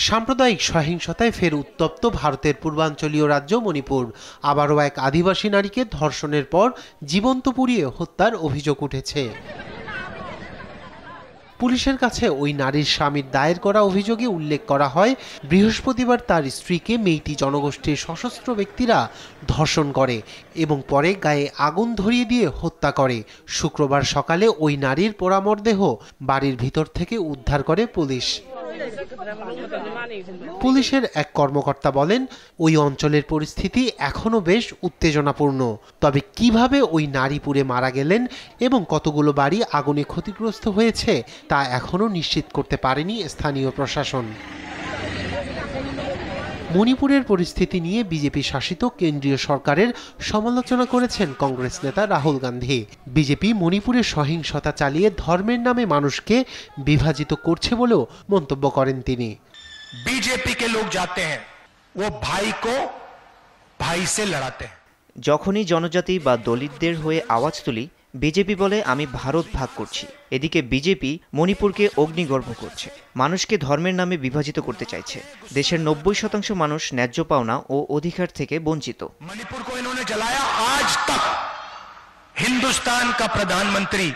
সাম্প্রদায়িক সহিংসতায় ফের উত্তপ্ত ভারতের পূর্বাঞ্চলীয় রাজ্য মণিপুর। আবারও এক আদিবাসী নারীকে ধর্ষণের পর জীবন্ত পুড়িয়ে হত্যার অভিযোগ উঠেছে। পুলিশের কাছে ওই নারীর স্বামীর দায়ের করা অভিযোগে উল্লেখ করা হয়, বৃহস্পতিবার তার স্ত্রীকে মেইতি জনগোষ্ঠীর সশস্ত্র ব্যক্তিরা ধর্ষণ করে এবং পরে গায়ে আগুন ধরিয়ে দিয়ে হত্যা করে। শুক্রবার সকালে ওই নারীর পোড়া মরদেহ বাড়ির ভিতর থেকে উদ্ধার করে পুলিশ। পুলিশের এক কর্মকর্তা বলেন, ওই অঞ্চলের পরিস্থিতি এখনো বেশ উত্তেজনাপূর্ণ। তবে কিভাবে ওই নারী পুড়ে মারা গেলেন এবং কতগুলো বাড়ি আগুনে ক্ষতিগ্রস্ত হয়েছে তা এখনো নিশ্চিত করতে পারেনি স্থানীয় প্রশাসন। মণিপুরের পরিস্থিতি নিয়ে বিজেপি শাসিত কেন্দ্রীয় সরকারের সমালোচনা করেছেন কংগ্রেস নেতা রাহুল গান্ধী। বিজেপি মণিপুরে সহিংসতা চালিয়ে ধর্মের নামে মানুষকে বিভাজিত করছে বলেও মন্তব্য করেন তিনি। बीजेपी के लोग जाते हैं वो भाई को भाई से लड़ाते हैं। যখনই জনজাতি বা দলিতদের হয়ে আওয়াজ তুলি, বিজেপি বলে আমি ভারত ভাগ করছি। এদিকে বিজেপি মণিপুরকে অগ্নিগর্ভ করছে, মানুষকে ধর্মের নামে বিভাজিত করতে চাইছে। দেশের 90% মানুষ ন্যায্য পাওনা ও অধিকার থেকে বঞ্চিত। मणिपुर को इन्होंने जलाया, आज तक हिंदुस्तान का प्रधानमंत्री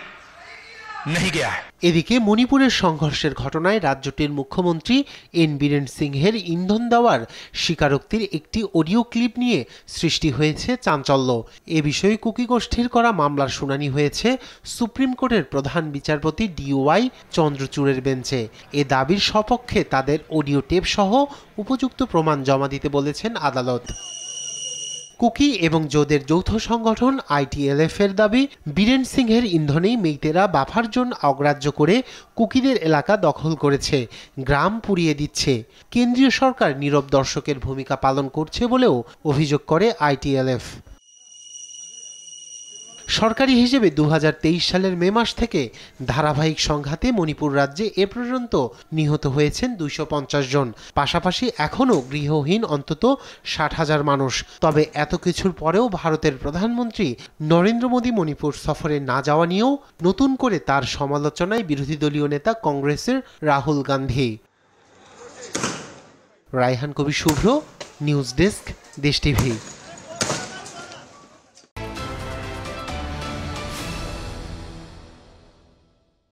नहीं गया है। এদিকে মণিপুরের সংঘর্ষের ঘটনায় রাজ্যটির মুখ্যমন্ত্রী এন বীরেন সিংহের ইন্ধন দেওয়ার স্বীকারোক্তির একটি অডিও ক্লিপ নিয়ে সৃষ্টি হয়েছে চাঞ্চল্য। এ বিষয়ে কুকি গোষ্ঠীর করা মামলার শুনানি হয়েছে সুপ্রিম কোর্টের প্রধান বিচারপতি DY চন্দ্রচূড়ের বেঞ্চে। এ দাবির সপক্ষে তাদের অডিও টেপ সহ উপযুক্ত প্রমাণ জমা দিতে বলেছেন আদালত। কুকি এবং জোদের যৌথ সংগঠন ITLF এর দাবি, বীরেন সিংহের ইন্ধনেই মেইতেরা বাফার জোন অগ্রাহ্য করে কুকিদের এলাকা দখল করেছে, গ্রাম পুড়িয়ে দিচ্ছে। কেন্দ্রীয় সরকার নীরব দর্শকের ভূমিকা পালন করছে বলেও অভিযোগ করে ITLF। সরকারি হিসেবে 2023 সালের মে মাস থেকে ধারাবাহিক সংঘাতে মণিপুর রাজ্যে এ পর্যন্ত নিহত হয়েছেন 250 জন। পাশাপাশি এখনও গৃহহীন অন্তত 60,000 মানুষ। তবে এত কিছুর পরেও ভারতের প্রধানমন্ত্রী নরেন্দ্র মোদী মণিপুর সফরে না যাওয়া নিয়েও নতুন করে তার সমালোচনায় বিরোধী দলীয় নেতা কংগ্রেসের রাহুল গান্ধী। রায়হান কবি শুভ্র, নিউজ ডেস্ক, দেশ টিভি।